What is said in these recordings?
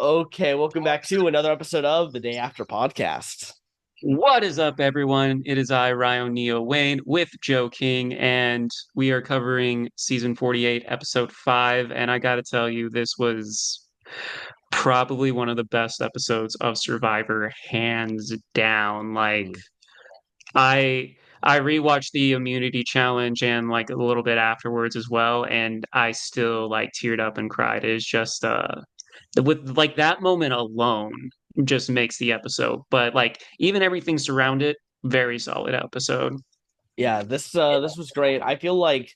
Okay, welcome back to another episode of the Day After Podcast. What is up, everyone? It is I, Ryo Neo Wayne, with Joe King, and we are covering season 48, episode 5. And I gotta tell you, this was probably one of the best episodes of Survivor, hands down. Mm. I rewatched the immunity challenge and like a little bit afterwards as well, and I still like teared up and cried. It's just with like that moment alone just makes the episode. But like even everything surround it, very solid episode. Yeah, this was great. I feel like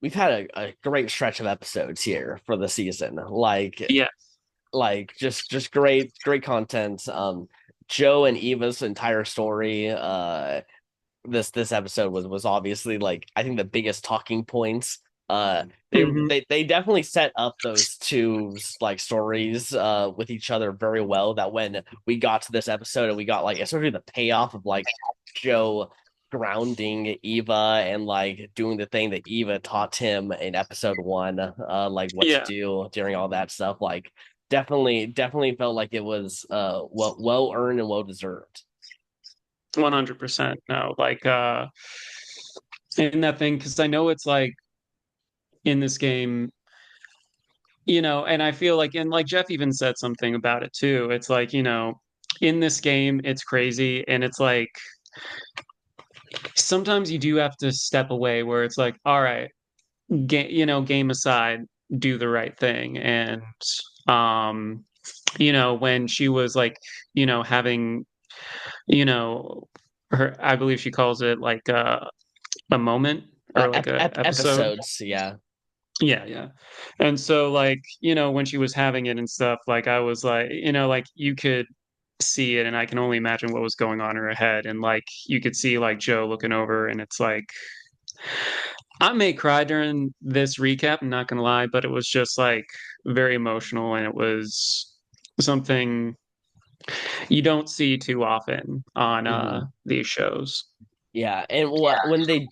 we've had a great stretch of episodes here for the season. Yeah. Just great content. Joe and Eva's entire story. This episode was obviously like I think the biggest talking points. They Hmm. they they definitely set up those two like stories with each other very well. That when we got to this episode and we got like especially the payoff of like Joe grounding Eva and like doing the thing that Eva taught him in episode one, like what to Yeah. do during all that stuff. Like definitely felt like it was well earned and well deserved. 100%. No, like in that thing, because I know it's like in this game, and I feel like, and like Jeff even said something about it too. It's like, in this game, it's crazy. And it's like sometimes you do have to step away where it's like, all right, game aside, do the right thing. And, um, when she was like, having, you know, I believe she calls it like a moment or like a episode. Episodes, yeah. Yeah, yeah. And so like, when she was having it and stuff, like I was like, like you could see it and I can only imagine what was going on in her head. And like you could see like Joe looking over and it's like I may cry during this recap, I'm not gonna lie, but it was just like very emotional and it was something you don't see too often on Hmm. these shows. Yeah, and when they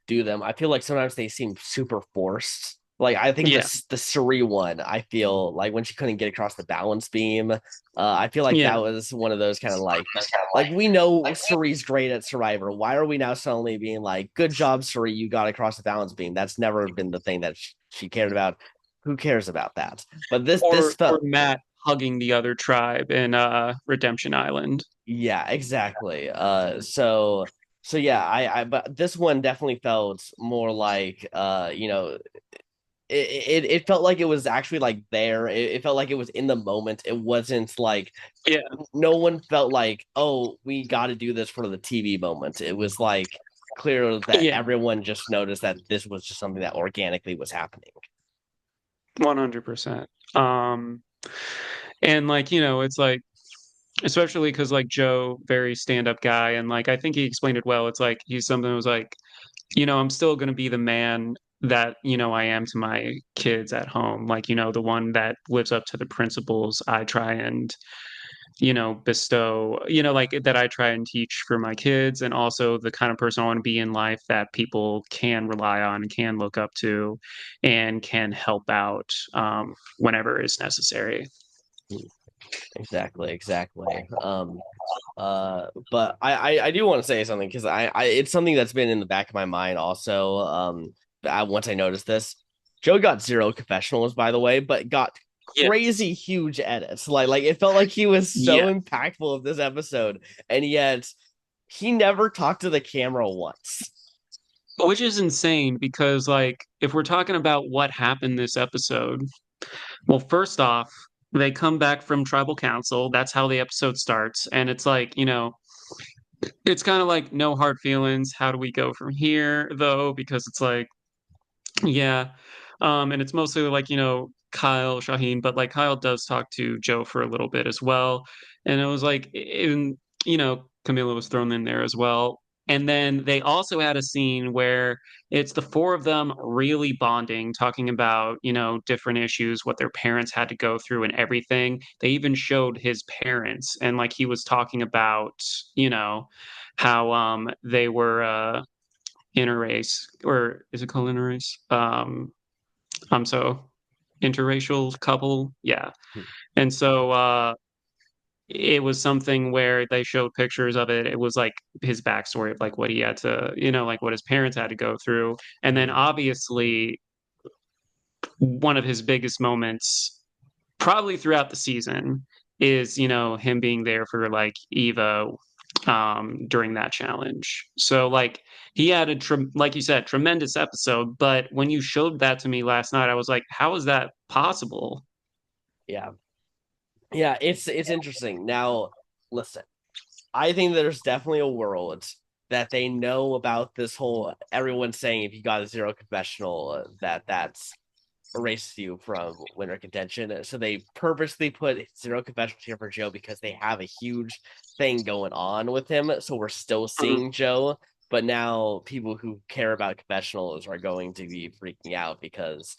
do them, I feel like sometimes they seem super forced. Like I think Yeah, the Suri one, I feel like when she couldn't get across the balance beam, I feel like that yeah, was one of those kind of like we know Suri's great at Survivor. Why are we now suddenly being like, "Good job, Suri, you got across the balance beam"? That's never been the thing that she cared about. Who cares about that? But this or felt Matt hugging the other tribe in Redemption Island. Yeah, exactly. So yeah, I but this one definitely felt more like it felt like it was actually like there. It felt like it was in the moment. It wasn't like Yeah, no one felt like, oh, we got to do this for the TV moment. It was like clear that yeah, everyone just noticed that this was just something that organically was happening. 100%. Um, and like, it's like, especially because like Joe, very stand-up guy, and like I think he explained it well. It's like he's something that was like, I'm still gonna be the man that, I am to my kids at home. Like, the one that lives up to the principles I try and bestow, like that I try and teach for my kids, and also the kind of person I want to be in life that people can rely on, can look up to, and can help out whenever is necessary. Exactly. But I do want to say something because I it's something that's been in the back of my mind also. Once I noticed this, Joe got zero confessionals, by the way, but got Yes. crazy huge edits. Like it felt like he was so Yeah. impactful of this episode, and yet he never talked to the camera once. Which is insane because, like, if we're talking about what happened this episode, well, first off, they come back from tribal council. That's how the episode starts. And it's like, it's kind of like no hard feelings. How do we go from here, though? Because it's like, yeah. And it's mostly like, Kyle, Shaheen, but like Kyle does talk to Joe for a little bit as well. And it was like, Camila was thrown in there as well. And then they also had a scene where it's the four of them really bonding, talking about, different issues, what their parents had to go through and everything. They even showed his parents and like he was talking about, you know, how they were interrace, or is it called interrace? I'm so interracial couple. Yeah. And so it was something where they showed pictures of it. It was like his backstory of like what he had to, like what his parents had to go through. And then Mhm. obviously one of his biggest moments probably throughout the season is, him being there for like Eva during that challenge. So like he had like you said, tremendous episode, but when you showed that to me last night, I was like, how is that possible? Yeah. Yeah, it's interesting. Now, listen, I think there's definitely a world that they know about this whole everyone saying if you got a zero confessional that's erases you from winner contention. So they purposely put zero confessionals here for Joe because they have a huge thing going on with him. So we're still Mhm. seeing Joe, but now people who care about confessionals are going to be freaking out because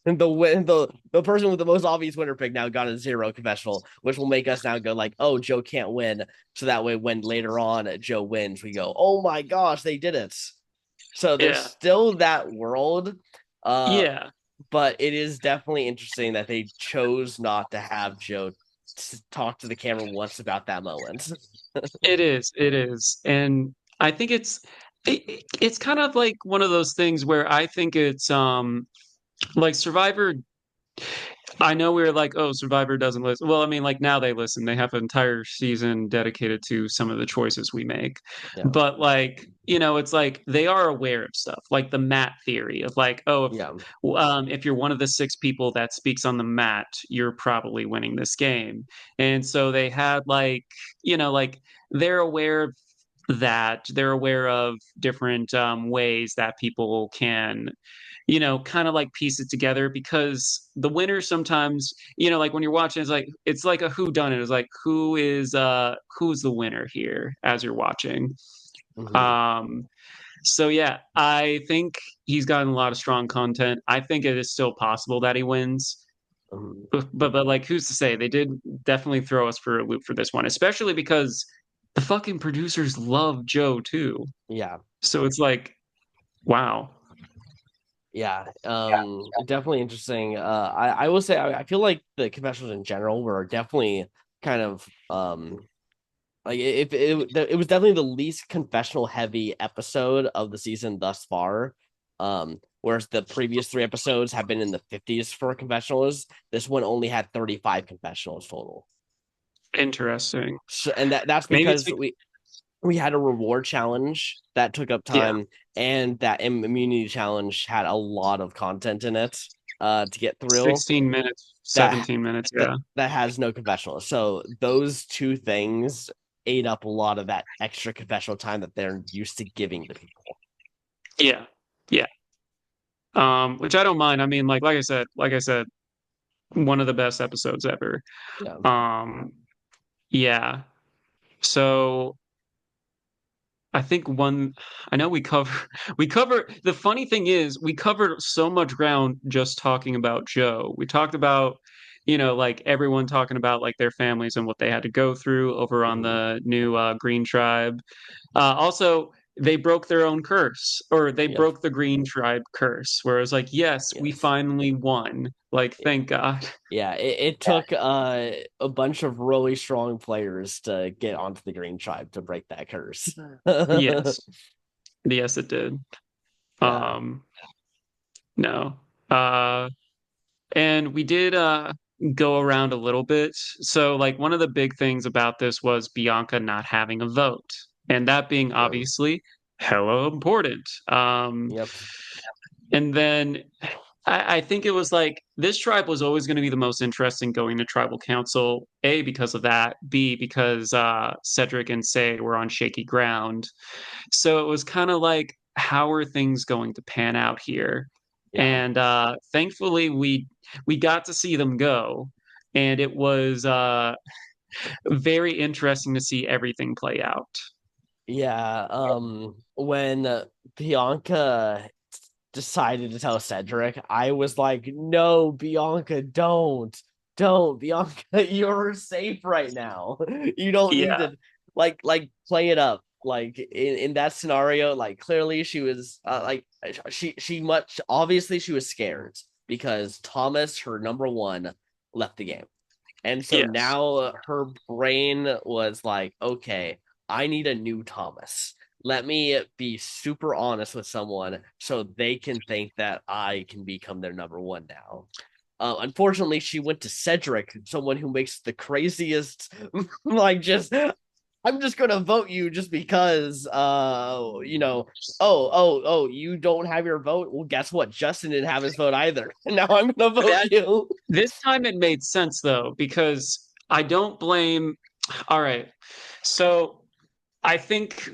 the person with the most obvious winner pick now got a zero confessional, which will make us now go like, oh, Joe can't win. So that way, when later on Joe wins, we go, oh my gosh, they did it. So there's Yeah. still that world. Uh, Yeah. but it is definitely interesting that they chose not to have Joe talk to the camera once about that moment. It is. It is. And I think it's kind of like one of those things where I think it's like Survivor. I know we were like, oh, Survivor doesn't listen. Well, I mean, like now they listen. They have an entire season dedicated to some of the choices we make. Yeah, But like, it's like they are aware of stuff, like the mat theory of like, oh, yeah, if you're one of the six people that speaks on the mat, you're probably winning this game. And so they had like, like they're aware of that. They're aware of different ways that people can kind of like piece it together because the winner sometimes, like when you're watching, it's like a who done it. It's like who's the winner here as you're watching. mm-hmm. Um, so yeah, I think he's gotten a lot of strong content. I think it is still possible that he wins. Mm-hmm. But like who's to say? They did definitely throw us for a loop for this one, especially because the fucking producers love Joe too. Yeah, So it's like, wow. yeah. Definitely interesting. I will say I feel like the confessionals in general were definitely kind of like it was definitely the least confessional heavy episode of the season thus far. Whereas the previous three episodes have been in the 50s for confessionals, this one only had 35 confessionals total. Interesting. So, and that's Maybe it's because we had a reward challenge that took up yeah, time, and that immunity challenge had a lot of content in it to get through 16 minutes, that 17 minutes. that Yeah. that has no confessional. So those two things ate up a lot of that extra confessional time that they're used to giving to people. Yeah. Yeah. Which I don't mind. I mean, like I said, one of the best episodes ever. Yeah. Um, yeah. So I think I know the funny thing is we covered so much ground just talking about Joe. We talked about, like everyone talking about like their families and what they had to go through over on Mhm. the new Green Tribe. Also, they broke their own curse, or they Yep. broke the Green Tribe curse, where it was like, yes, we Yes. finally won. Like, Yeah. thank God. Yeah. It took a bunch of really strong players to get onto the Green Tribe to break that curse. Yes, yes, it did. Yeah. Um, no. Uh, and we did go around a little bit. So, like, one of the big things about this was Bianca not having a vote, and that being Yeah. obviously hella important. Yep. And then I think it was like this tribe was always going to be the most interesting going to tribal council. A, because of that. B, because Cedric and Say were on shaky ground. So it was kind of like, how are things going to pan out here? Yeah. And thankfully, we got to see them go, and it was very interesting to see everything play out. Yeah. When Bianca decided to tell Cedric, I was like, no, Bianca, don't, Bianca, you're safe right now. You don't need Yeah, to like play it up. Like in that scenario, like clearly she was like she much obviously she was scared because Thomas, her number one, left the game. And so Yes. now her brain was like, okay, I need a new Thomas. Let me be super honest with someone so they can think that I can become their number one now. Unfortunately, she went to Cedric, someone who makes the craziest, like, just I'm just gonna vote you just because oh, you don't have your vote. Well, guess what? Justin didn't have his vote either. And now I'm gonna vote That you. this time it made sense though, because I don't blame. All right. So I think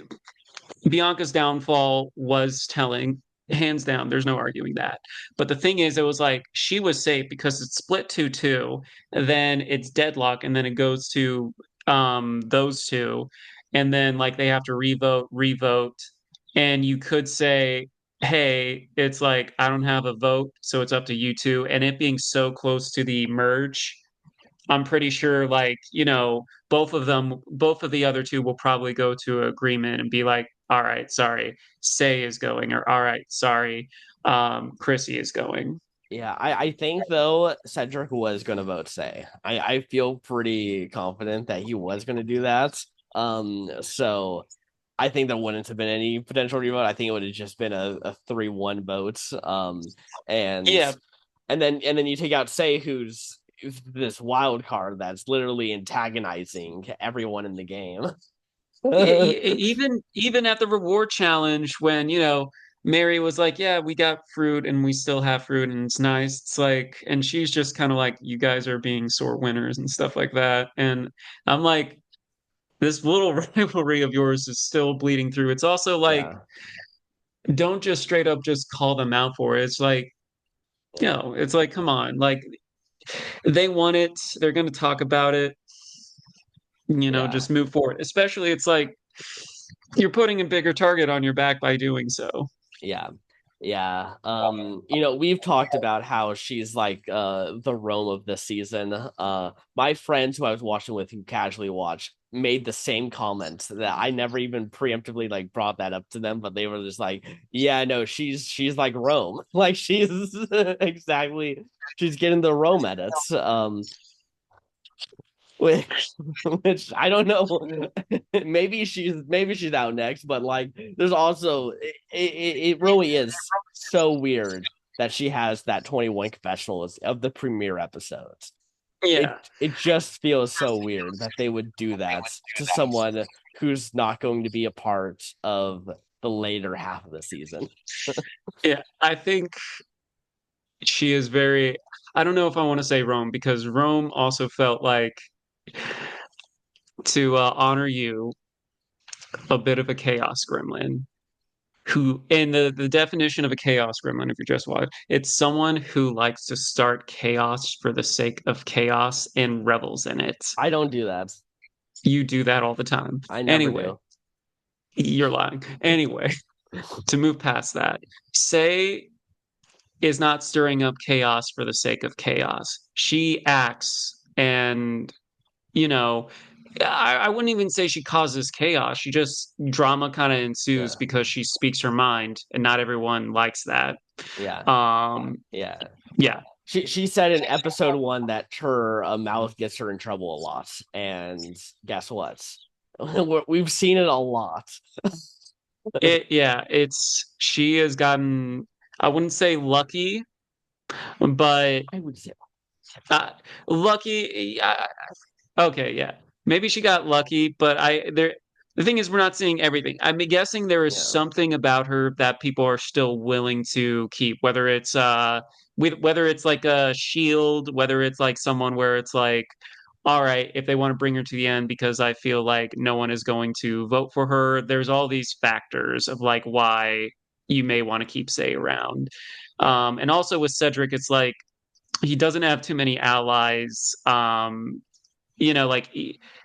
Bianca's downfall was telling, hands down. There's no arguing that. But the thing is, it was like she was safe because it's split 2-2, then it's deadlock, and then it goes to those two, and then like they have to revote, and you could say, hey, it's like I don't have a vote, so it's up to you two, and it being so close to the merge. I'm pretty sure, like, both of the other two will probably go to agreement and be like, all right, sorry, Say is going, or all right, sorry, Chrissy is going. Yeah, I think though Cedric was gonna vote Say. I feel pretty confident that he was gonna do that. So I think there wouldn't have been any potential revote. I think it would have just been a 3-1 vote. And Yeah, and then you take out Say, who's this wild card that's literally antagonizing everyone in the game. even at the reward challenge when Mary was like, yeah, we got fruit and we still have fruit and it's nice. It's like, and she's just kind of like, you guys are being sore winners and stuff like that. And I'm like, this little rivalry of yours is still bleeding through. It's also like, Yeah. don't just straight up just call them out for it. It's like, it's like, come on, like they want it, they're going to talk about it, Yeah. just move forward. Especially, it's like you're putting a bigger target on your back by doing so. Yeah. Yeah. We've talked about how she's like the Rome of the season. My friends who I was watching with who casually watch made the same comments that I never even preemptively like brought that up to them, but they were just like, yeah, no, she's like Rome. Like she's exactly she's getting the Rome edits. Which, which I don't know. maybe she's out next, but like, there's also it really is so weird that she has that 21 confessionals of the premiere episodes. Yeah. It just feels so weird that they would do that to someone who's not going to be a part of the later half of the season. Yeah. I think she is very, I don't know if I want to say Rome because Rome also felt like, to honor you, a bit of a chaos gremlin. Who, and the definition of a chaos gremlin, if you're just watching, it's someone who likes to start chaos for the sake of chaos and revels in it. I don't do that. You do that all the time. I never Anyway, do. you're lying. Anyway, to move past that, Say is not stirring up chaos for the sake of chaos. She acts and, you know, I wouldn't even say she causes chaos. She just drama kind of ensues Yeah. because she speaks her mind, and not everyone likes that. Yeah. Um, Yeah. yeah, She said in episode one that her mouth gets her in trouble a lot, and guess what? We've seen it a lot. it's she has gotten. I wouldn't say lucky, but I would say, uh, lucky. Okay, yeah. Maybe she got lucky, but the thing is we're not seeing everything. I'm guessing there is yeah, something about her that people are still willing to keep, whether it's like a shield, whether it's like someone where it's like, all right, if they want to bring her to the end because I feel like no one is going to vote for her, there's all these factors of like why you may want to keep Say around. And also with Cedric, it's like he doesn't have too many allies. Like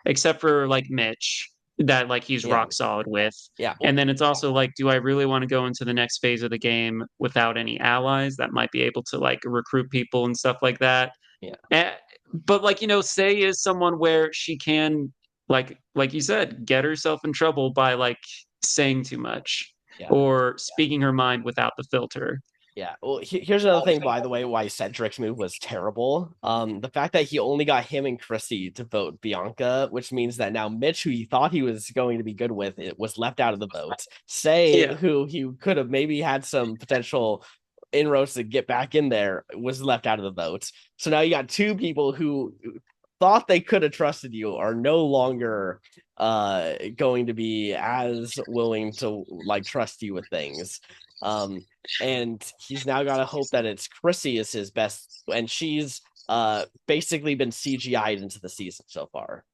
except for like Mitch that like he's yeah, rock solid with. yeah, And then it's also like, do I really want to go into the next phase of the game without any allies that might be able to like recruit people and stuff like that? yeah, Eh, but like, Say is someone where she can like you said, get herself in trouble by like saying too much yeah, or speaking her mind without the filter. Yeah. Well, here's another thing, by the way, why Cedric's move was terrible. The fact that he only got him and Chrissy to vote Bianca, which means that now Mitch, who he thought he was going to be good with, it was left out of the vote. Say, Yeah. who he could have maybe had some potential inroads to get back in there, was left out of the vote. So now you got two people who thought they could have trusted you are no longer going to be as willing to like trust you with things. Um, and he's now got to hope that it's Chrissy is his best, and she's basically been CGI'd into the season so far.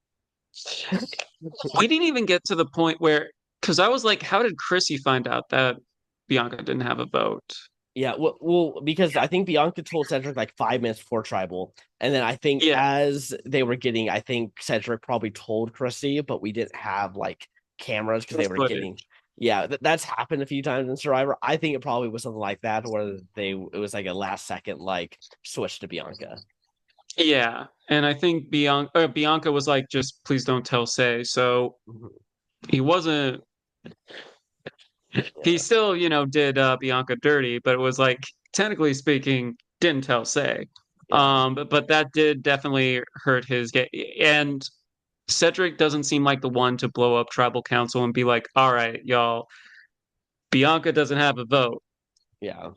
We didn't even get to the point where, because I was like, how did Chrissy find out that Bianca didn't have a vote? Yeah, well, because I think Bianca told Cedric like 5 minutes before Tribal, and then I think Yeah, as they were getting, I think Cedric probably told Chrissy, but we didn't have like cameras because they were getting. footage. Yeah, that's happened a few times in Survivor. I think it probably was something like that, where it was like a last second like switch to Bianca. Yeah, and I think Bianca was like, just please don't tell Say. So Mhm. he wasn't. He Yeah, still, did Bianca dirty, but it was like technically speaking, didn't tell Say. yeah. But that did definitely hurt his game. And Cedric doesn't seem like the one to blow up Tribal Council and be like, all right, y'all, Bianca doesn't have a vote. Yeah.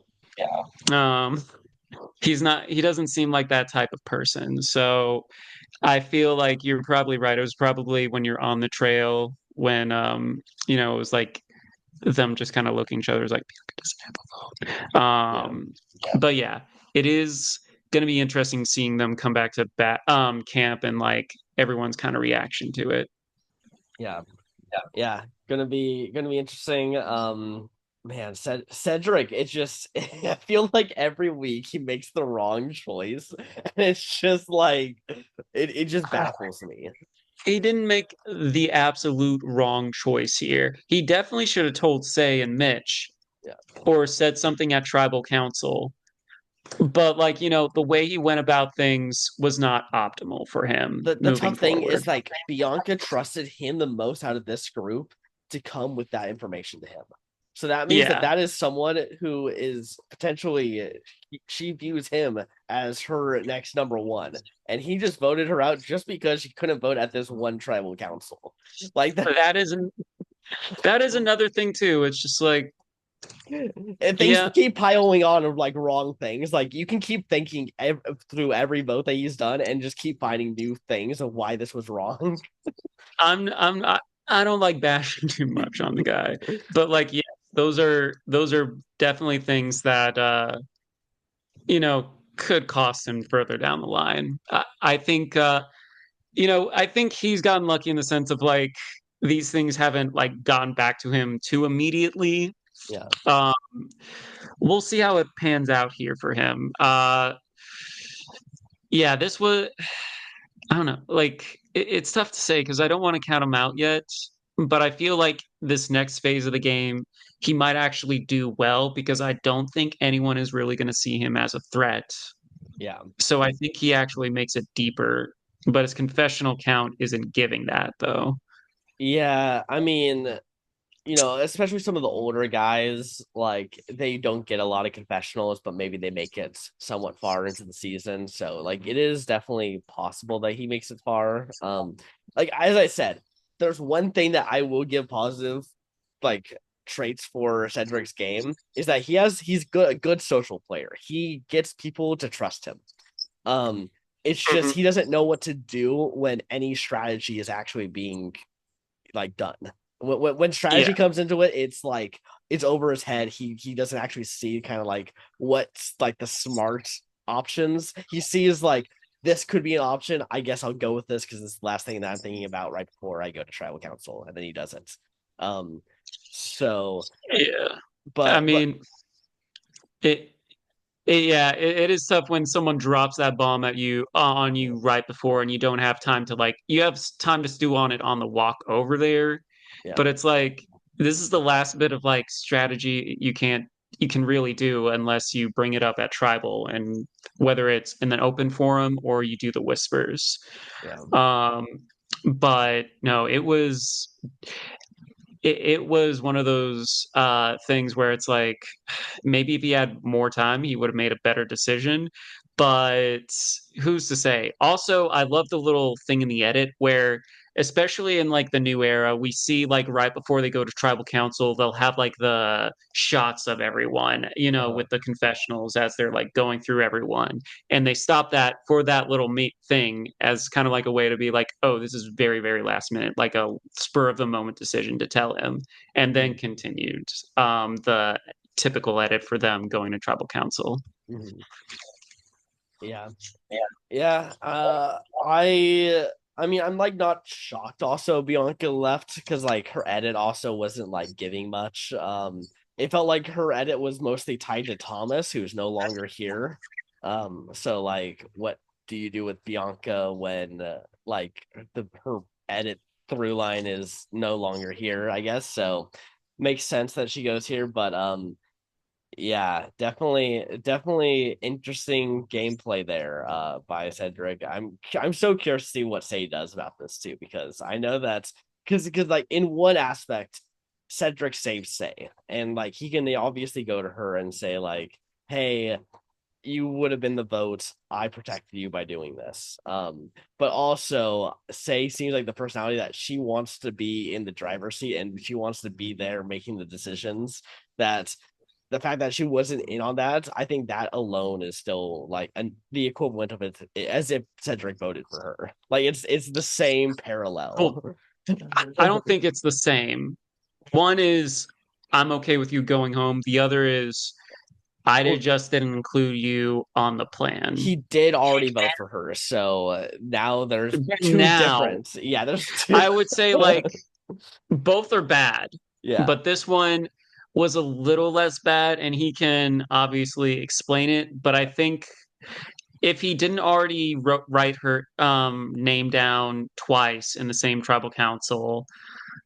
Um, he doesn't seem like that type of person. So I feel like you're probably right. It was probably when you're on the trail when it was like them just kind of looking at each other was like Bianca doesn't have a vote. Yeah. But yeah, it is gonna be interesting seeing them come back to camp and like everyone's kind of reaction to it. Yeah. Yeah. Gonna be interesting. Man, Cedric, it's just I feel like every week he makes the wrong choice. And it's just like it just baffles me. He didn't make the absolute wrong choice here. He definitely should have told Say and Mitch Yeah. or said something at tribal council. But like, the way he went about things was not optimal for him The moving tough thing forward. is like Bianca trusted him the most out of this group to come with that information to him. So that means that Yeah. that is someone who is potentially she views him as her next number one, and he just voted her out just because she couldn't vote at this one tribal council. Like that, That is another thing too. It's just like, and things yeah, keep piling on of like wrong things. Like you can keep thinking through every vote that he's done, and just keep finding new things of why this was wrong. I'm not, I don't like bashing too much on the guy. But like, yeah, those are definitely things that could cost him further down the line. I think I think he's gotten lucky in the sense of like these things haven't like gone back to him too immediately. Yeah. Um, we'll see how it pans out here for him. Yeah, this was I don't know. Like it's tough to say because I don't want to count him out yet, but I feel like this next phase of the game he might actually do well because I don't think anyone is really going to see him as a threat. Yeah. So I think he actually makes it deeper, but his confessional count isn't giving that though. Yeah, I mean, especially some of the older guys, like they don't get a lot of confessionals, but maybe they make it somewhat far into the season. So like it is definitely possible that he makes it far. Like as I said, there's one thing that I will give positive like traits for Cedric's game is that he's a good social player. He gets people to trust him. Um, it's just Mhm. he doesn't know what to do when any strategy is actually being like done. When Yeah, strategy comes into it, it's like it's over his head. He doesn't actually see kind of like what's like the smart options. He sees like this could be an option. I guess I'll go with this because it's the last thing that I'm thinking about right before I go to tribal council, and then he doesn't. Um, so yeah. I but mean, it yeah, it is tough when someone drops that bomb at you on you right before, and you don't have time to like you have time to stew on it on the walk over there, yeah, but it's like this is the last bit of like strategy you can really do unless you bring it up at tribal and whether it's in an open forum or you do the whispers. yeah, Um, but no, it was it was one of those things where it's like maybe if he had more time, he would have made a better decision. But who's to say? Also, I love the little thing in the edit where, especially in like the new era, we see like right before they go to tribal council, they'll have like the shots of everyone, Uh, with the confessionals as they're like going through everyone. And they stop that for that little meat thing as kind of like a way to be like, oh, this is very, very last minute, like a spur of the moment decision to tell him, and then mhm, continued the typical edit for them going to tribal council. mhm. Yeah. Yeah, I mean, I'm like not shocked also Bianca left because like her edit also wasn't like giving much. It felt like her edit was mostly tied to Thomas, who's no longer here. So like what do you do with Bianca when like her edit through line is no longer here, I guess. So makes sense that she goes here, but yeah, definitely interesting gameplay there by Cedric. I'm so curious to see what Say does about this too, because I know that because like in one aspect, Cedric saves Say, and like he can obviously go to her and say like, "Hey, you would have been the vote. I protected you by doing this." But also Say seems like the personality that she wants to be in the driver's seat and she wants to be there making the decisions that the fact that she wasn't in on that, I think that alone is still like the equivalent of it as if Cedric voted for her. Like it's the same Well, parallel. I don't think it's the same. One is I'm okay with you going home. The other is I Well, just didn't include you on the plan. he did already vote for her, so now there's two Now, different. Yeah, there's two. I would say like both are bad, Yeah, but this one was a little less bad, and he can obviously explain it. But I think if he didn't already write her name down twice in the same tribal council,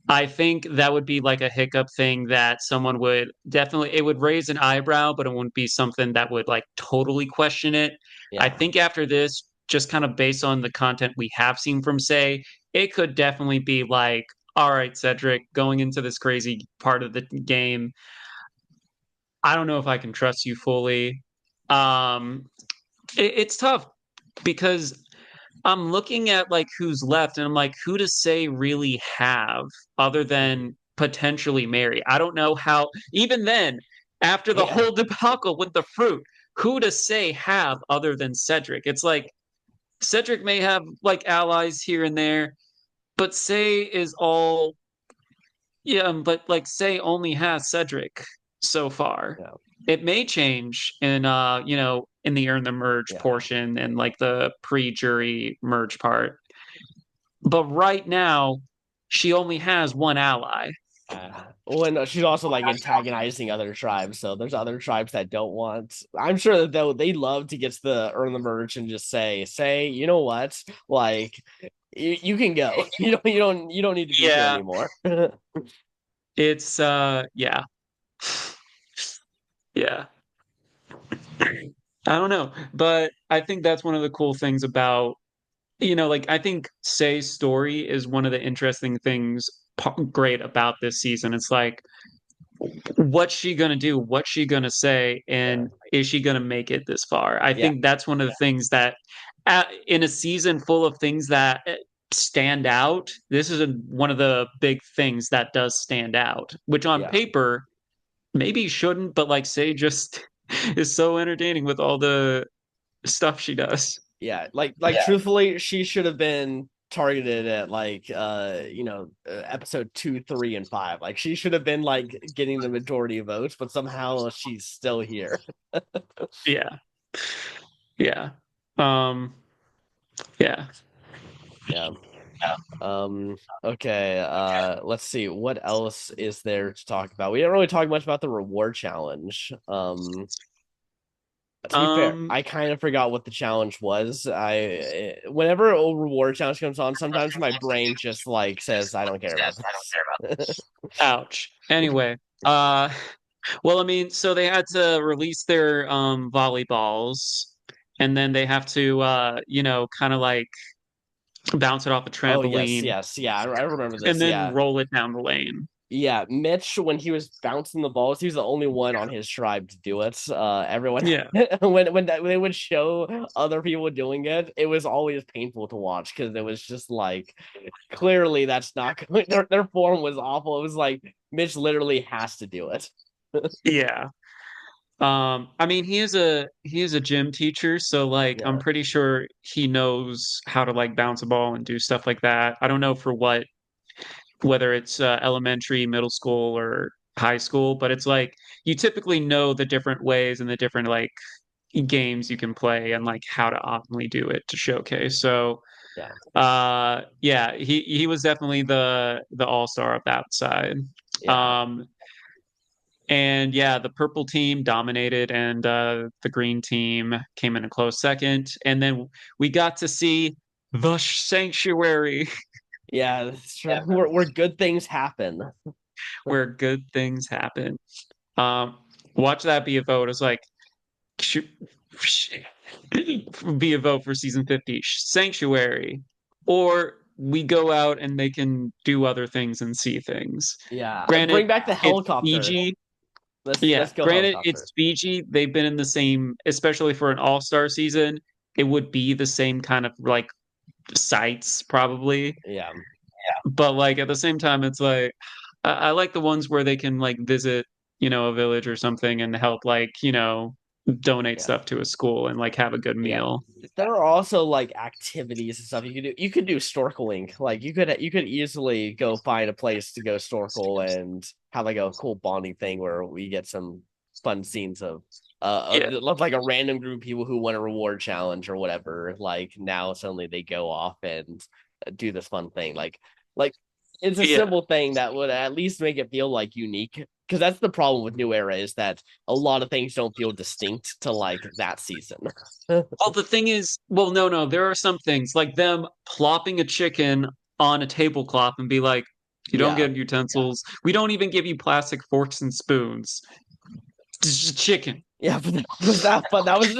I think that would be like a hiccup thing that someone would definitely, it would raise an eyebrow, but it wouldn't be something that would like totally question it. I yeah, think after this, just kind of based on the content we have seen from Say, it could definitely be like, all right, Cedric, going into this crazy part of the game, I don't know if I can trust you fully. Um, it's tough because I'm looking at like who's left, and I'm like, who does Say really have other mhm, than potentially Mary? I don't know how. Even then, after the yeah, whole debacle with the fruit, who does Say have other than Cedric? It's like Cedric may have like allies here and there, but Say is all yeah, but like Say only has Cedric so far. yeah, It may change in in the earn the merge yeah. portion and like the pre-jury merge part. But right now, she only has one ally. When she's also like antagonizing other tribes, so there's other tribes that don't want. I'm sure that they love to get to the earn the merge and just say, you know what, like you can go. You don't need to be here Yeah, anymore. it's yeah. Yeah. I don't know, but I think that's one of the cool things about like I think Say's story is one of the interesting things great about this season. It's like what's she gonna do? What's she gonna say? Yeah, And is she gonna make it this far? I yeah, think that's one of the things that, in a season full of things that stand out, this is one of the big things that does stand out. Which on yeah, paper maybe shouldn't, but like say just is so entertaining with all the stuff she does. yeah. Like truthfully, she should have been targeted at like episode 2, 3, and 5. Like she should have been like getting the majority of votes, but somehow she's still here. Yeah, yeah, um, yeah. Yeah. Okay, let's see. What else is there to talk about? We didn't really talk much about the reward challenge. To be fair, Um, I kind of forgot what the challenge was. Whenever a reward challenge comes on, sometimes my brain just like says, I don't care about this. ouch. Anyway, well, I mean, so they had to release their volleyballs, and then they have to kind of like bounce it off a Oh, yes, trampoline yes. Yeah, I remember and this. then Yeah. roll it down the lane. Yeah, Mitch, when he was bouncing the balls, he was the only one on his tribe to do it. Everyone, Yeah. when they would show other people doing it, it was always painful to watch because it was just like clearly that's not going. Their form was awful. It was like Mitch literally has to do it. Yeah. I mean, he is a gym teacher, so like I'm Yeah, pretty sure he knows how to like bounce a ball and do stuff like that. I don't know for what, whether it's elementary, middle school, or high school, but it's like you typically know the different ways and the different like games you can play and like how to optimally do it to showcase. So yeah, yeah, he was definitely the all-star of that side. yeah. Um and yeah, the purple team dominated, and the green team came in a close second. And then we got to see the sanctuary, Yeah, that's true. Where good things happen. where good things happen. Um, watch that be a vote. It's like be a vote for season 50, Sanctuary, or we go out and they can do other things and see things. Yeah, Granted, bring back the it's helicopter. Fiji. Let's Yeah, go granted, helicopter. it's Fiji. They've been in the same, especially for an all-star season, it would be the same kind of like sites probably. Yeah, But like at the same time, it's like I like the ones where they can like visit, a village or something and help like, donate yeah. stuff to a school and like have a good Yeah. meal. There are also like activities and stuff you could do. You could do snorkeling. Like you could easily go find a place to go snorkel and have like a cool bonding thing where we get some fun scenes of Yeah. like a random group of people who won a reward challenge or whatever. Like now suddenly they go off and do this fun thing. Like it's a Yeah. simple thing that would at least make it feel like unique. Because that's the problem with New Era is that a lot of things don't feel distinct to like that season. Well, the thing is, well, no, no, there are some things like them plopping a chicken on a tablecloth and be like, you don't Yeah. get utensils. We don't even give you plastic forks and spoons. Just chicken. Yeah, but that was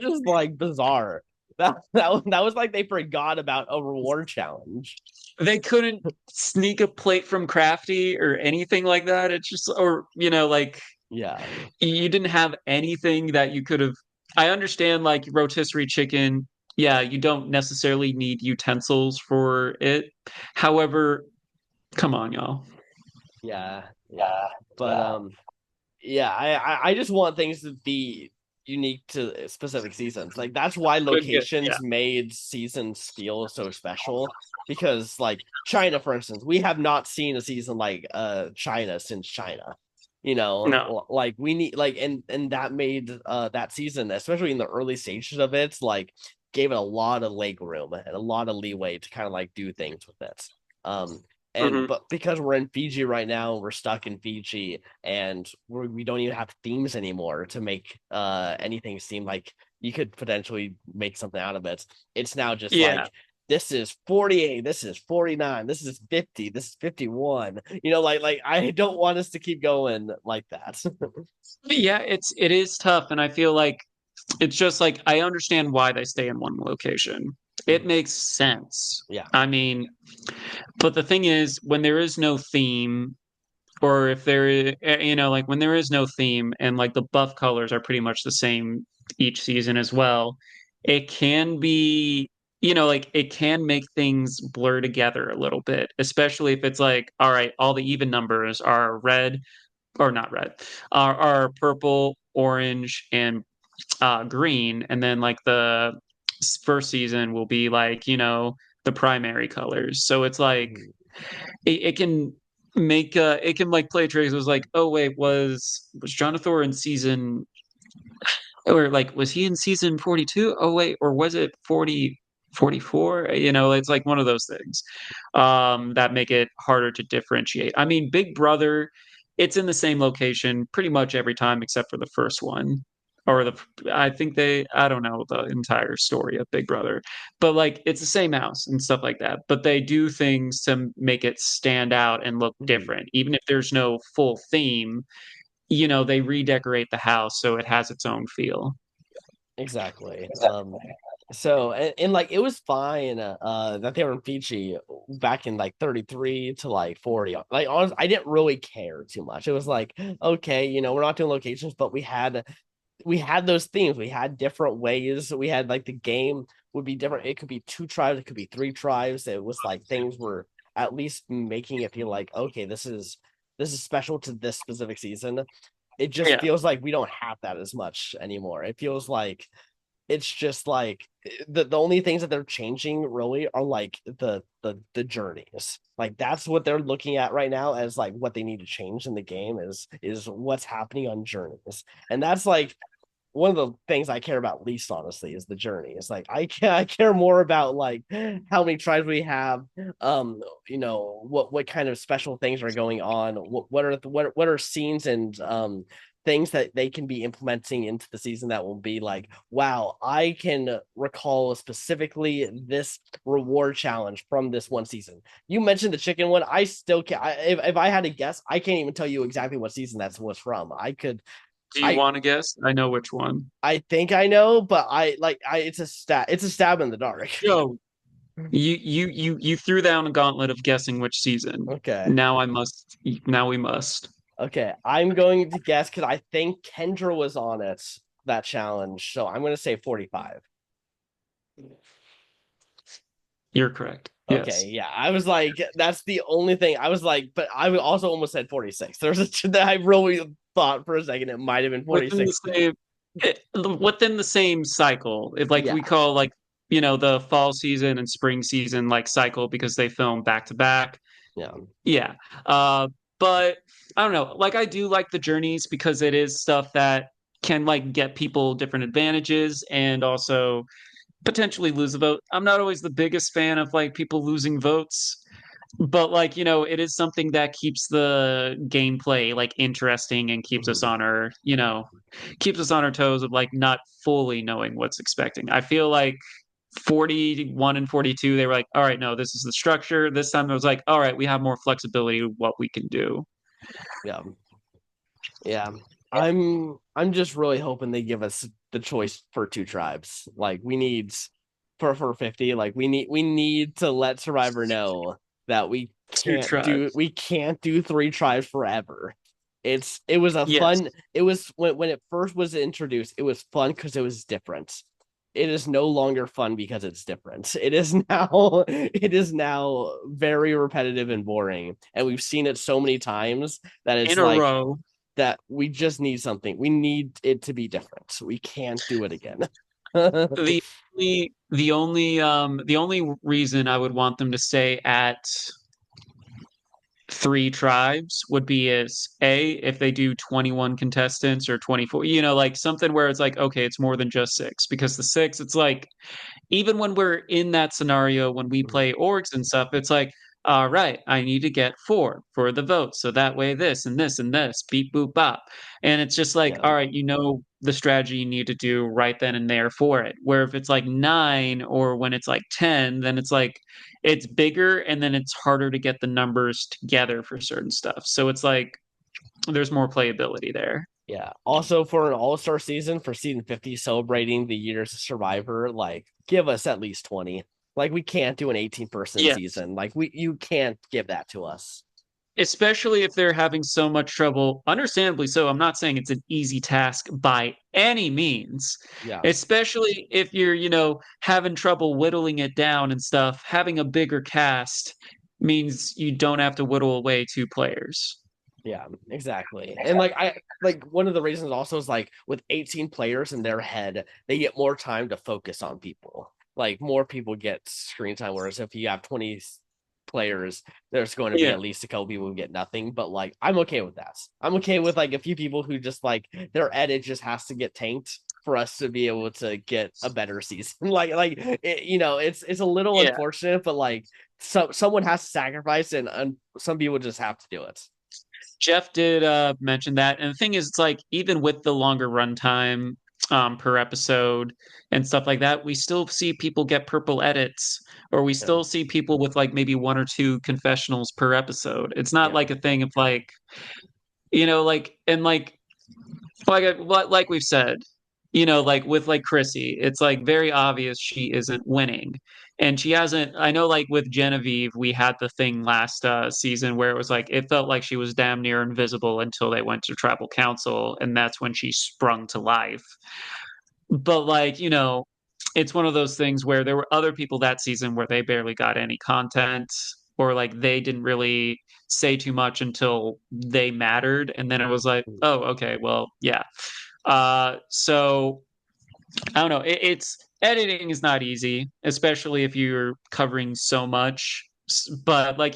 just like bizarre. That was like they forgot about a reward challenge. They couldn't sneak a plate from Crafty or anything like that. It's just, or, like Yeah. you didn't have anything that you could have. I understand like rotisserie chicken. Yeah, you don't necessarily need utensils for it. However, come on, y'all. Yeah. Yeah. But yeah, I just want things to be unique to specific seasons. Like that's why Could get, yeah. locations made seasons feel so special. Because like China, for instance, we have not seen a season like China since China. No. Like we need like and that made that season, especially in the early stages of it, like gave it a lot of leg room and a lot of leeway to kind of like do things with it. Um and Hmm. but because we're in Fiji right now, we're stuck in Fiji, and we don't even have themes anymore to make anything seem like you could potentially make something out of it. It's now just Yeah. like this is 48, this is 49, this is 50, this is 51. Like I don't want us to keep going like that. Yeah, it is tough, and I feel like it's just like I understand why they stay in one location. It makes sense. Yeah. I mean, but the thing is, when there is no theme, or if there is, like when there is no theme and like the buff colors are pretty much the same each season as well, it can be, like it can make things blur together a little bit, especially if it's like, all right, all the even numbers are red or not red, are purple, orange, and green, and then like the first season will be like, the primary colors. So it's like it can make it can like play tricks. It was like, oh wait, was Jonathan in season, or like was he in season 42? Oh wait, or was it 40 44? It's like one of those things that make it harder to differentiate. I mean, Big Brother, it's in the same location pretty much every time except for the first one. Or I think I don't know the entire story of Big Brother, but like it's the same house and stuff like that. But they do things to make it stand out and look different, even if there's no full theme. They redecorate the house so it has its own feel. Exactly. So and like it was fine that they were in Fiji. back in like 33 to like 40. Like honestly, I didn't really care too much. It was like, okay, we're not doing locations, but we had those themes. We had different ways. We had like the game would be different. It could be two tribes, it could be three tribes. It was like things were at least making it feel like, okay, this is special to this specific season. It just Yeah. feels like we don't have that as much anymore. It feels like it's just like the only things that they're changing really are like the journeys. Like that's what they're looking at right now as like what they need to change in the game is what's happening on journeys. And that's like one of the things I care about least, honestly, is the journey. It's like I care more about like how many tribes we have, what kind of special things are going on, what are scenes and things that they can be implementing into the season that will be like, wow, I can recall specifically this reward challenge from this one season. You mentioned the chicken one. I still can't. If I had to guess, I can't even tell you exactly what season that was from. I could. Do you I want to guess? I know which one. I think I know, but it's a stab in the dark. Yo, you threw down a gauntlet of guessing which season. Okay. Now I must. Now we must. Okay. I'm going to guess because I think Kendra was on it, that challenge. So I'm going to say 45. You're correct. Okay, Yes. yeah. I was like, that's the only thing. I was like, but I also almost said 46. There's that I really thought for a second it might have been Within the 46. same within the same cycle. If like Yeah, we call like the fall season and spring season like cycle because they film back to back. yeah, Yeah. Uh but I don't know. Like I do like the journeys because it is stuff that can like get people different advantages and also potentially lose a vote. I'm not always the biggest fan of like people losing votes, but like, it is something that keeps the gameplay like interesting and mhm, keeps us on our toes of like not fully knowing what's expecting. I feel like 41 and 42 they were like, all right, no, this is the structure. This time it was like, all right, we have more flexibility with what we can do. yeah, yeah. I'm just really hoping they give us the choice for two tribes. Like we need for 50, like we need to let Survivor know that we Two can't do tribes. we can't do three tribes forever. It was a Yes. fun it was when it first was introduced, it was fun because it was different. It is no longer fun because it's different. It is now very repetitive and boring. And we've seen it so many times that it's In a like row. that we just need something. We need it to be different. We can't do it again. The the only reason I would want them to stay at three tribes would be is A, if they do 21 contestants or 24, like something where it's like, okay, it's more than just six. Because the six, it's like, even when we're in that scenario, when we play orgs and stuff, it's like, all right, I need to get four for the vote. So that way, this and this and this, beep, boop, bop. And it's just like, Yeah. all right, the strategy you need to do right then and there for it. Where if it's like nine or when it's like 10, then it's like, it's bigger and then it's harder to get the numbers together for certain stuff. So it's like, there's more playability there. Yeah. Also, for an all-star season, for season 50, celebrating the years of Survivor, like give us at least 20. Like we can't do an 18-person Yes. season. Like you can't give that to us. Especially if they're having so much trouble, understandably so. I'm not saying it's an easy task by any means, Yeah. especially if you're, having trouble whittling it down and stuff. Having a bigger cast means you don't have to whittle away two players. Yeah, exactly. And like one of the reasons also is like with 18 players in their head, they get more time to focus on people. Like more people get screen time, whereas if you have 20 players, there's going to be Yeah. at least a couple people who get nothing. But like I'm okay with that. I'm okay with like a few people who just like their edit just has to get tanked for us to be able to get a better season. It's a little Yeah. unfortunate, but like someone has to sacrifice, and some people just have to do it. Jeff did mention that. And the thing is, it's like, even with the longer runtime per episode and stuff like that, we still see people get purple edits, or we Yeah. still see people with like maybe one or two confessionals per episode. It's not Yeah. like a thing of like, like, and like we've said, like with like Chrissy, it's like very obvious she isn't winning. And she hasn't, I know like with Genevieve, we had the thing last season where it was like it felt like she was damn near invisible until they went to tribal council, and that's when she sprung to life. But like, it's one of those things where there were other people that season where they barely got any content, or like they didn't really say too much until they mattered, and then it was like, oh, okay, well, yeah. So I don't know. It's editing is not easy, especially if you're covering so much. But like,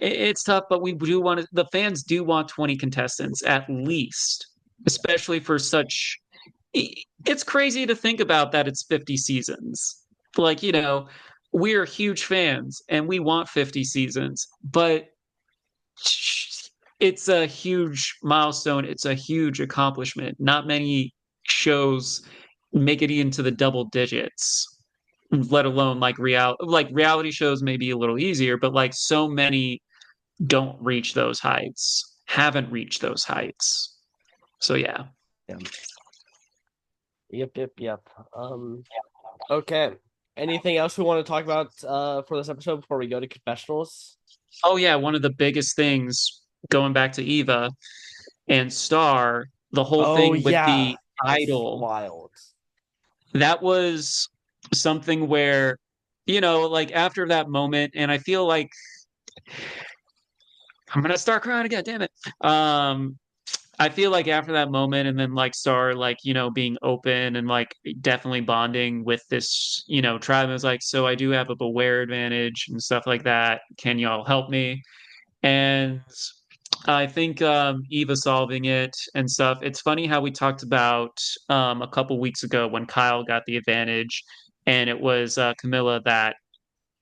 it's tough. But we do want to. The fans do want 20 contestants at least, especially for such. It's crazy to think about that it's 50 seasons. Like, we're huge fans and we want 50 seasons, but it's a huge milestone. It's a huge accomplishment. Not many shows make it into the double digits, let alone like reality shows may be a little easier, but like so many don't reach those heights, haven't reached those heights. So yeah. Yeah. Yep. Okay. Anything else we want to talk about for this episode before we go to confessionals? Oh yeah, one of the biggest things going back to Eva and Star, the whole Oh thing with yeah, the that's idol, wild. that was something where, like after that moment, and I feel like I'm gonna start crying again, damn it. I feel like after that moment, and then like Star, like, being open and like definitely bonding with this, tribe, I was like, so I do have a beware advantage and stuff like that. Can y'all help me? And I think Eva solving it and stuff. It's funny how we talked about a couple weeks ago when Kyle got the advantage, and it was Camilla that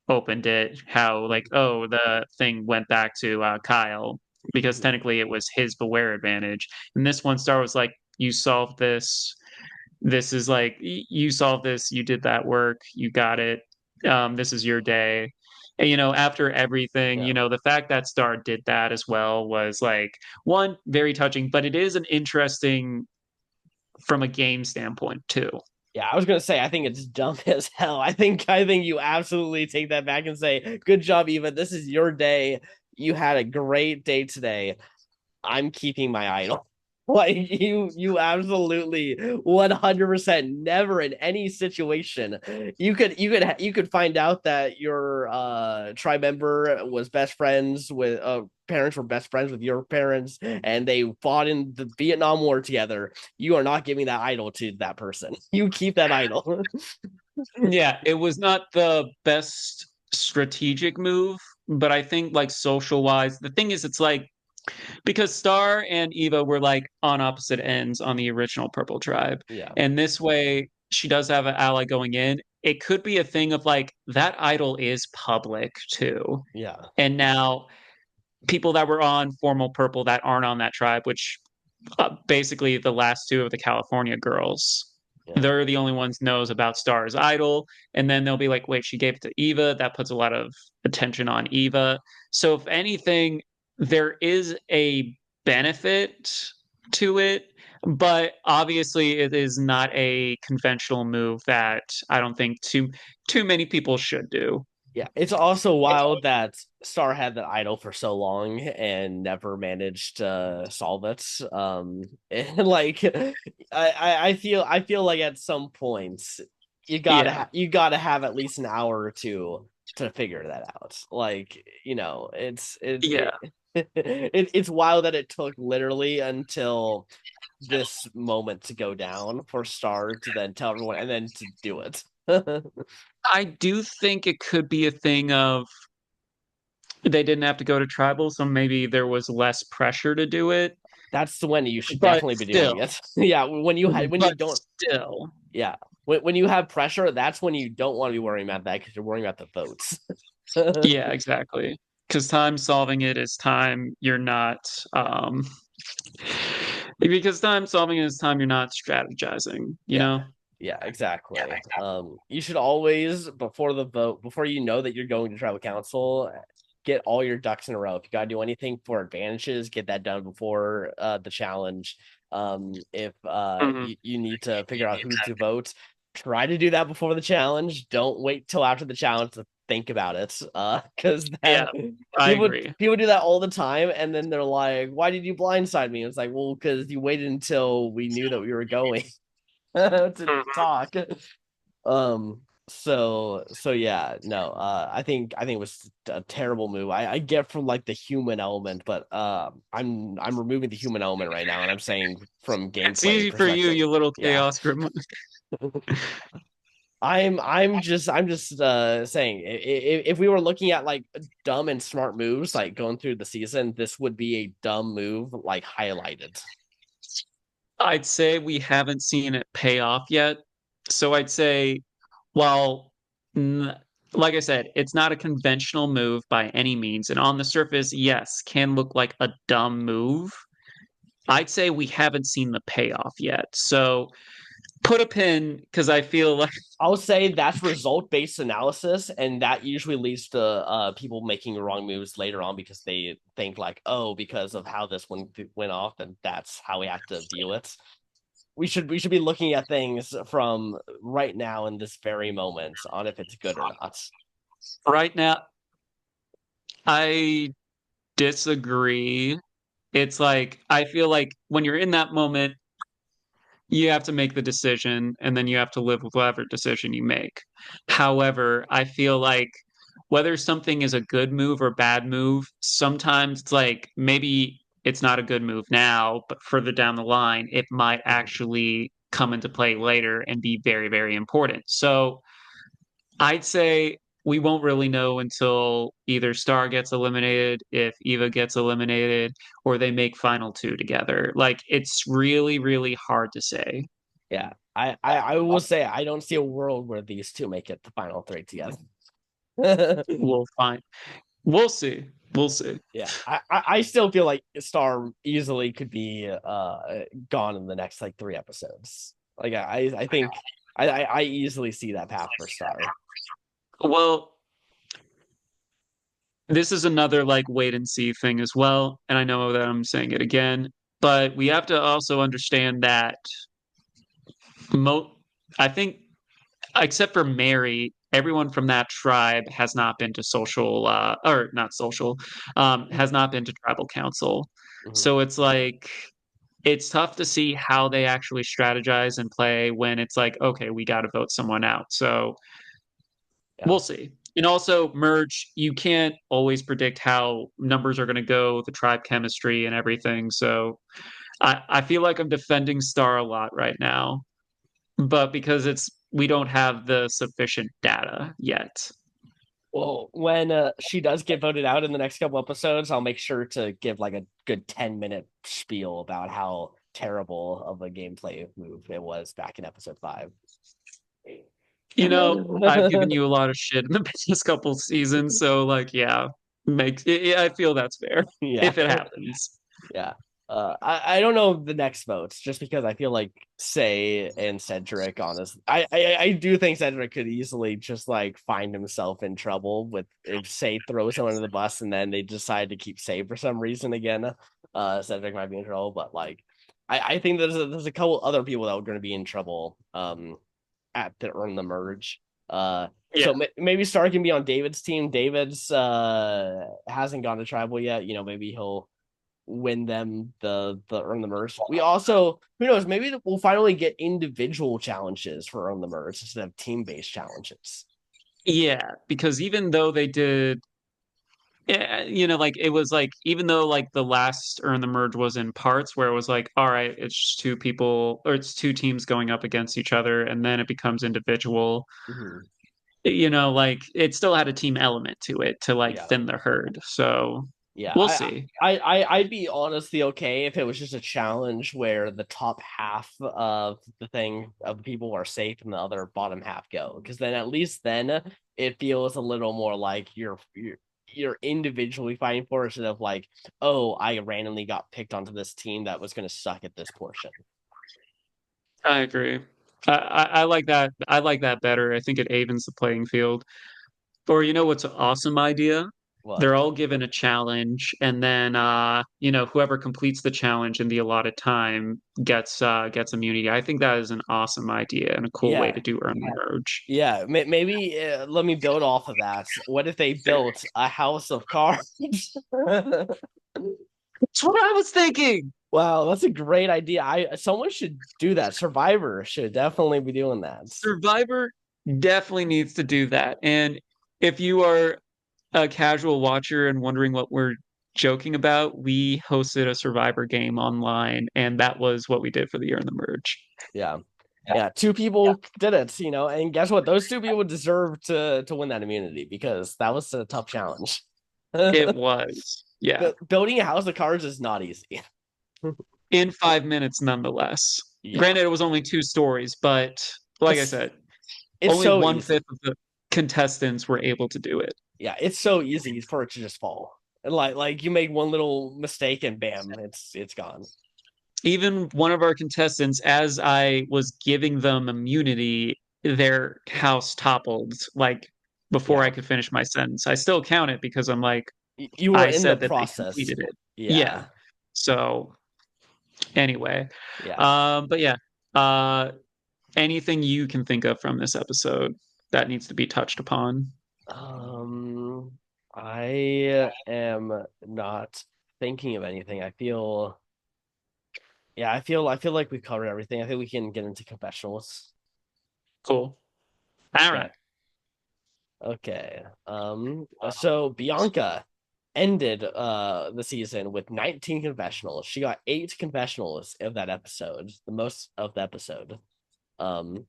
opened it. How like, oh, the thing went back to Kyle because technically it was his beware advantage. And this one, Star was like, "You solved this. This is like you solved this. You did that work. You got it. This is your day." And, after everything, Yeah. the fact that Star did that as well was like one very touching, but it is an interesting from a game standpoint too. Yeah, I was gonna say I think it's dumb as hell. I think you absolutely take that back and say, "Good job, Eva. This is your day. You had a great day today. I'm keeping my idol." Like you absolutely 100% never in any situation you could find out that your tribe member was best friends with parents were best friends with your parents and they fought in the Vietnam War together. You are not giving that idol to that person. You keep that idol. Yeah, it was not the best strategic move, but I think like social wise, the thing is, it's like because Star and Eva were like on opposite ends on the original Purple Tribe. Yeah. And this way, she does have an ally going in. It could be a thing of like that idol is public too. Yeah. And now people that were on formal Purple that aren't on that tribe, which basically the last two of the California girls. Yeah. They're the only ones knows about Star's idol, and then they'll be like, "Wait, she gave it to Eva." That puts a lot of attention on Eva. So, if anything, there is a benefit to it, but obviously, it is not a conventional move that I don't think too many people should do. Yeah, it's also wild that Star had that idol for so long and never managed to solve it. And like, I feel like at some points Yeah, you gotta have at least an hour or two to figure that out. Like, yeah. it's wild that it took literally until this moment to go down for Star to then tell everyone and then to do it. I do think it could be a thing of they didn't have to go to tribal, so maybe there was less pressure to do it. That's when you should But definitely be doing still, it. Yeah, when you but don't, still, yeah, when you have pressure, that's when you don't want to be worrying about that because you're worrying about the votes. yeah, exactly. Because time solving it is time you're not, um, because time solving it is time you're not strategizing, you Yeah, know? yeah, exactly. You should always before the vote, before you know that you're going to tribal council, get all your ducks in a row. If you gotta do anything for advantages, get that done before the challenge. If Mhm. you need to figure out who to vote, try to do that before the challenge. Don't wait till after the challenge to think about it. Because Yeah, then I people agree. people do that all the time, and then they're like, "Why did you blindside me?" It's like, well, because you waited until we knew that we were going to Mhm. talk. So yeah, no, I think it was a terrible move. I get from like the human element, but I'm removing the human element right now, and I'm saying from It's gameplay easy for you, perspective. you little Yeah. chaos gremlin. I'm just saying if we were looking at like dumb and smart moves like going through the season, this would be a dumb move like highlighted. I'd say we haven't seen it pay off yet. So I'd say, while, n- like I said, it's not a conventional move by any means. And on the surface, yes, can look like a dumb move. I'd say we haven't seen the payoff yet. So put a pin because I feel like, I'll say that's result-based analysis, and that usually leads to people making wrong moves later on because they think like, oh, because of how this one went off, and that's how we have to view it. We should be looking at things from right now in this very moment on if it's good or not. right now, I disagree. It's like, I feel like when you're in that moment, you have to make the decision and then you have to live with whatever decision you make. However, I feel like whether something is a good move or bad move, sometimes it's like maybe it's not a good move now, but further down the line, it might Mhm. actually come into play later and be very, very important. So I'd say we won't really know until either Star gets eliminated, if Eva gets eliminated, or they make final two together. Like it's really, really hard to say. Yeah, I will say I don't see a world where these two make it the final three together. We'll find. We'll see. We'll see. Yeah, I still feel like Star easily could be gone in the next like three episodes. Like I think I easily see that path for Star. Well, this is another like wait and see thing as well. And I know that I'm saying it again, but we have to also understand that mo I think except for Mary, everyone from that tribe has not been to social or not social, has not been to tribal council. Mhm. So it's like it's tough to see how they actually strategize and play when it's like, okay, we got to vote someone out. So Yeah. we'll see. And also, merge, you can't always predict how numbers are going to go, the tribe chemistry and everything. So I feel like I'm defending Star a lot right now, but because we don't have the sufficient data yet. Well, when she does get voted out in the next couple episodes, I'll make sure to give like a good 10-minute spiel about how terrible of a gameplay move it was back in episode 5. You know, I've given you a lot of shit in the past couple seasons, so like, yeah, yeah, I feel that's fair Yeah. if it happens. Yeah. I don't know the next votes just because I feel like Say and Cedric, honest. I do think Cedric could easily just like find himself in trouble with if Say throws him under the bus and then they decide to keep Say for some reason again. Cedric might be in trouble, but like I think there's a couple other people that are going to be in trouble at the earn the merge. Yeah. So maybe Star can be on David's team. David's hasn't gone to tribal yet. You know, maybe he'll win them the earn the merge. We also who knows, maybe we'll finally get individual challenges for earn the merge instead of team-based challenges. Yeah, because even though they did, like it was like, even though like the last Earn the Merge was in parts where it was like, all right, it's just two people or it's two teams going up against each other, and then it becomes individual. Mhm. Like it still had a team element to it to like Yeah. thin the herd. So Yeah, we'll see. I'd be honestly okay if it was just a challenge where the top half of the thing of the people are safe and the other bottom half go, because then at least then it feels a little more like you're individually fighting for it instead of like, oh, I randomly got picked onto this team that was going to suck at this portion. I agree. I like that. I like that better. I think it evens the playing field. Or you know what's an awesome idea? What? they're all given a challenge, and then whoever completes the challenge in the allotted time gets immunity. I think that is an awesome idea and a cool way Yeah, to do Earn the Merge. yeah. Maybe let me build off of that. What if they built a house of cards? That's what I was thinking. Wow, that's a great idea. Someone should do that. Survivor should definitely be doing that. Survivor definitely needs to do that. And if you are a casual watcher and wondering what we're joking about, we hosted a Survivor game online, and that was what we did for the Year in the Merge. Yeah. Yeah, two people did it, and guess what? Those two people deserve to win that immunity because that was a tough challenge. It was, yeah, Building a house of cards is not easy. in 5 minutes nonetheless. Yeah. Granted, it was only two stories, but like I It's said, it's only so one easy. fifth of the contestants were able to do it. Yeah, it's so easy for it to just fall. And like you make one little mistake and bam, it's gone. Even one of our contestants, as I was giving them immunity, their house toppled like before I Yeah. could finish my sentence. I still count it because I'm like, You were I in the said that they process. completed it. Yeah. Yeah. So anyway, Yeah. but yeah, anything you can think of from this episode that needs to be touched upon? Um I am not thinking of anything. I feel like we covered everything. I think we can get into confessionals. Cool. All Okay. right. Okay. So Bianca ended the season with 19 confessionals. She got 8 confessionals of that episode, the most of the episode. Um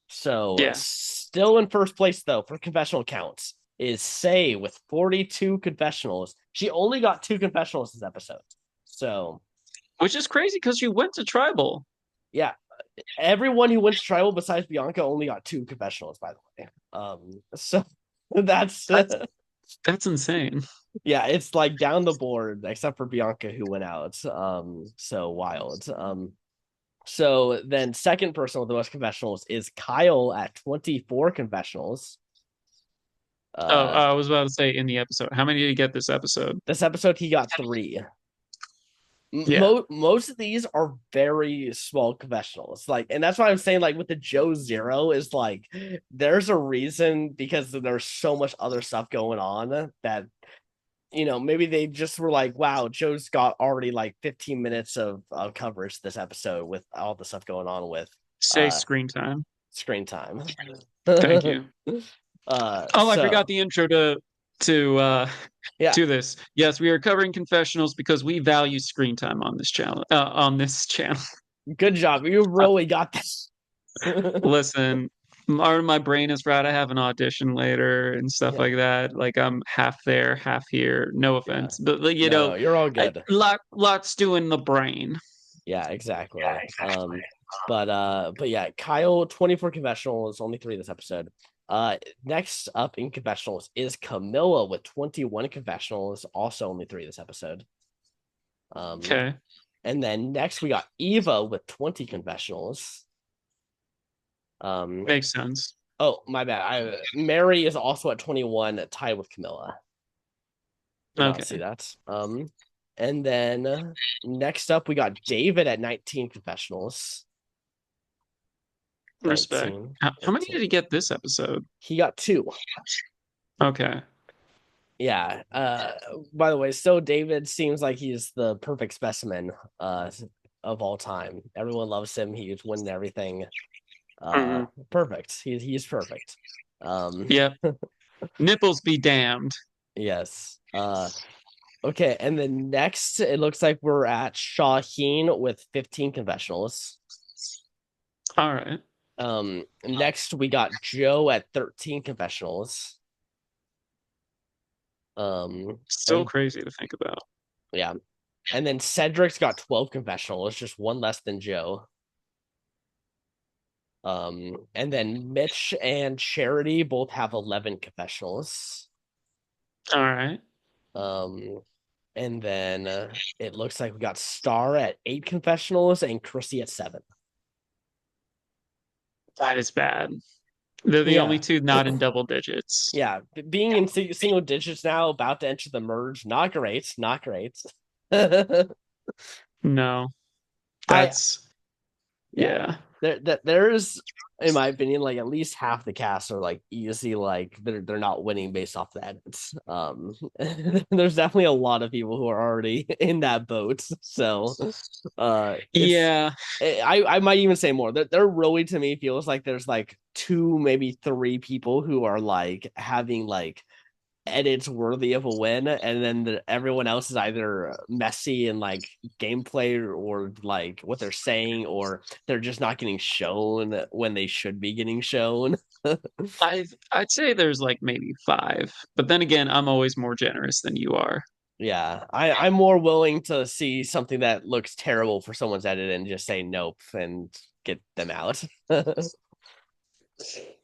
so Yeah. still in first place though for confessional counts is Say with 42 confessionals. She only got 2 confessionals this episode. So, Which is crazy because you went to tribal. yeah, everyone who went to tribal besides Bianca only got 2 confessionals, by the way. So that's That's that's insane. yeah, it's like down the board except for Bianca who went out. So wild. So then second person with the most confessionals is Kyle at 24 confessionals. Oh, Uh, I was about to say in the episode. How many did you get this episode? this episode he got 3. Yeah. Most of these are very small confessionals, like, and that's why I'm saying, like, with the Joe Zero is like there's a reason because there's so much other stuff going on that maybe they just were like, wow, Joe's got already like 15 minutes of coverage this episode with all the stuff going on with Say uh screen time. screen time. Thank you. Oh, I forgot So the intro to yeah, to this. Yes, we are covering confessionals because we value screen time on this channel. On this channel. good job, you really got this. Listen, my brain is fried. I have an audition later and stuff Yeah, like that. Like I'm half there, half here. No yeah, offense, but like, no, you're all good. lots doing the brain. Yeah, exactly. But yeah, Kyle 24 confessionals, only 3 this episode. Next up in confessionals is Camilla with 21 confessionals, also only 3 this episode. Okay, And then next we got Eva with 20 confessionals. makes sense. Oh, my bad. Mary is also at 21, tied with Camilla. Did not see Okay, that. And then next up we got David at 19 confessionals. respect. 19. How many did he get this episode? He got 2. Okay. Yeah. By the way, so David seems like he's the perfect specimen of all time. Everyone loves him. He's winning everything. Perfect. He's perfect. Yep. Nipples be damned. Yes. Okay, and then next it looks like we're at Shaheen with 15 confessionals. All right. Next we got Joe at 13 confessionals. So crazy to think about. Yeah. And then Cedric's got 12 confessionals, just one less than Joe. And then Mitch and Charity both have 11 confessionals. All right. And then it looks like we got Star at 8 confessionals and Chrissy at 7. That is bad. They're the only Yeah. two not in double digits. Yeah, being in single digits now, about to enter the merge, not great, not great. No, I that's Yeah, yeah. there's, in my opinion, like at least half the cast are like easy, like they're not winning based off the edits. There's definitely a lot of people who are already in that boat. So, it's Yeah, I might even say more. There really to me feels like there's like two, maybe three people who are like having like edits worthy of a win, and then everyone else is either messy in like gameplay or like what they're saying, or they're just not getting shown when they should be getting shown. I'd say there's like maybe five, but then again, I'm always more generous than you are. Yeah, I'm more willing to see something that looks terrible for someone's edit and just say nope and get them out.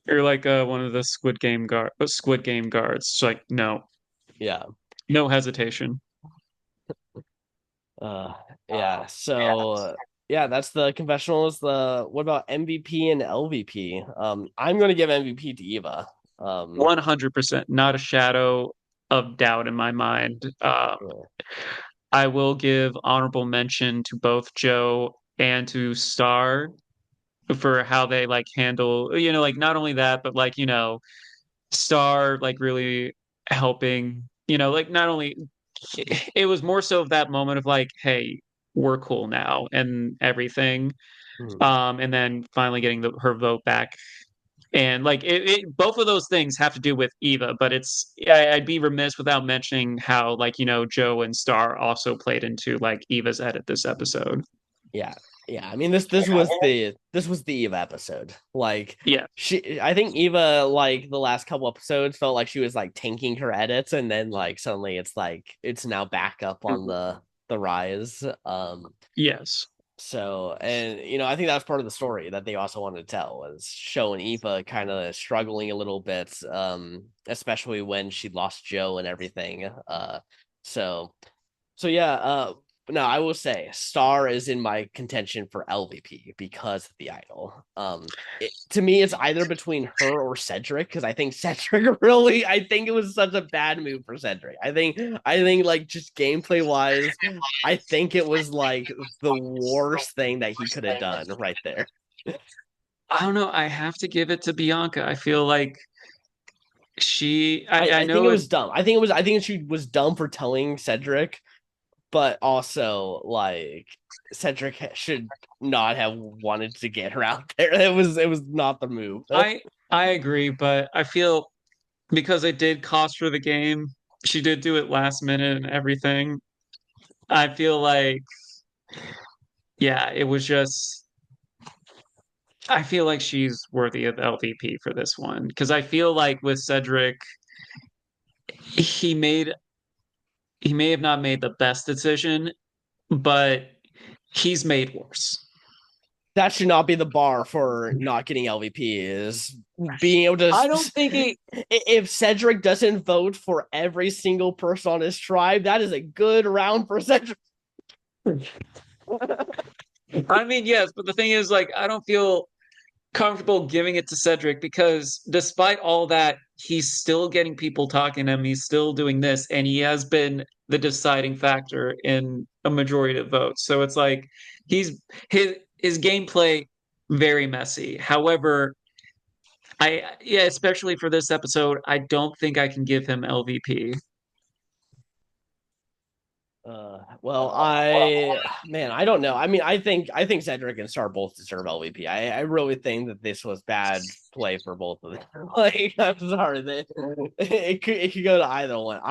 You're like one of the Squid Game guards. It's like no, Yeah. no hesitation. Uh, yeah. So yeah, that's the confessionals. The what about MVP and LVP? I'm gonna give MVP to Eva. 100%, not a shadow of doubt in my mind. Yeah. I will give honorable mention to both Joe and to Star for how they like handle, like not only that, but like, Star like really helping, like not only it was more so of that moment of like, hey, we're cool now and everything. Mhm. And then finally getting her vote back. And like both of those things have to do with Eva, but I'd be remiss without mentioning how like Joe and Star also played into like Eva's edit this episode. Yeah. Yeah. I mean this was the Eva episode. Like Yeah, I think Eva, like the last couple episodes, felt like she was like tanking her edits, and then like suddenly it's like it's now back up on the rise. yes, So, and I think that's part of the story that they also wanted to tell, was showing Eva kind of struggling a little bit, especially when she lost Joe and everything. So so yeah, no, I will say Star is in my contention for LVP because of the idol. To me, it's either between her or Cedric, because I think Cedric really, I think it was such a bad move for Cedric. I think like just gameplay wise, I think it was like the worst thing that he could have done right there. I don't know. I have to give it to Bianca. I feel like I I think know it it. was dumb. I think she was dumb for telling Cedric, but also like Cedric should not have wanted to get her out there. It was not the move. I I agree, but I feel because it did cost her the game, she did do it last minute and everything. I feel like, yeah, it was just. I feel like she's worthy of LVP for this one because I feel like with Cedric, he made he may have not made the best decision, but he's made worse. That should not be the bar for not getting LVP, is being able to. I don't think he. If Cedric doesn't vote for every single person on his tribe, that is a good round for Cedric. I mean, yes, but the thing is, like, I don't feel comfortable giving it to Cedric because despite all that, he's still getting people talking to him. He's still doing this, and he has been the deciding factor in a majority of votes. So it's like he's his gameplay very messy. However, yeah, especially for this episode, I don't think I can give him LVP. Well, man, I don't know. I mean, I think Cedric and Star both deserve LVP. I really think that this was bad play for both of them. Like, I'm sorry, it could go to either one.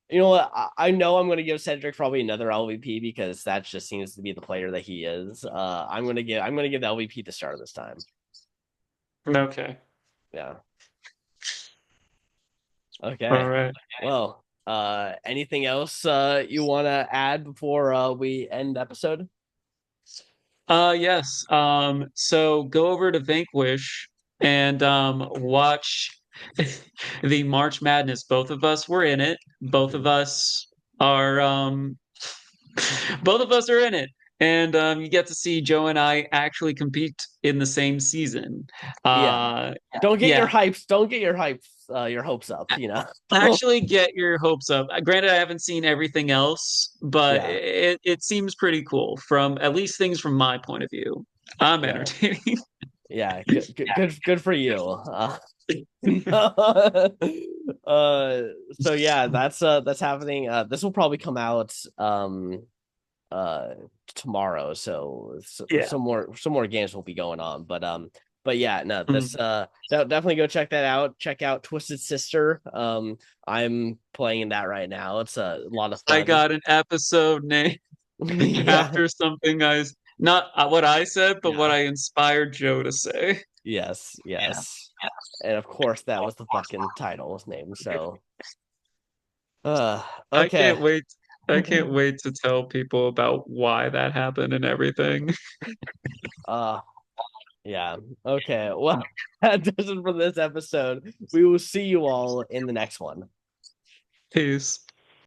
You know what? I know I'm going to give Cedric probably another LVP because that just seems to be the player that he is. I'm going to give the LVP to Star this time. Okay. Yeah. All Okay. right. Well, anything else you want to add before we end the episode? Yes. So go over to Vanquish and watch the March Madness. Both of us were in it. Both of us are in it. and you get to see Joe and I actually compete in the same season. Yeah. Uh, Don't get your yeah, hypes. Don't get your hypes. Your hopes up. You know. actually get your hopes up. Granted, I haven't seen everything else, but Yeah. it seems pretty cool from at least things from my point of view. I'm Yeah. entertaining. Yeah. Good for you. So yeah, that's happening. This will probably come out uh tomorrow, so, Yeah. some more games will be going on, but yeah, no, Mm. this definitely go check that out. Check out Twisted Sister. I'm playing that right now. It's a lot of I fun. got an episode name Yeah. after something not what I said, but what Yeah. I inspired Joe to say. Yes, yes, and of course that was the fucking title's name, so uh I okay. can't wait. I can't wait to tell people about why that happened and everything. uh Yeah. Okay. Well, that does it for this episode. We will see you all in the next one. Peace.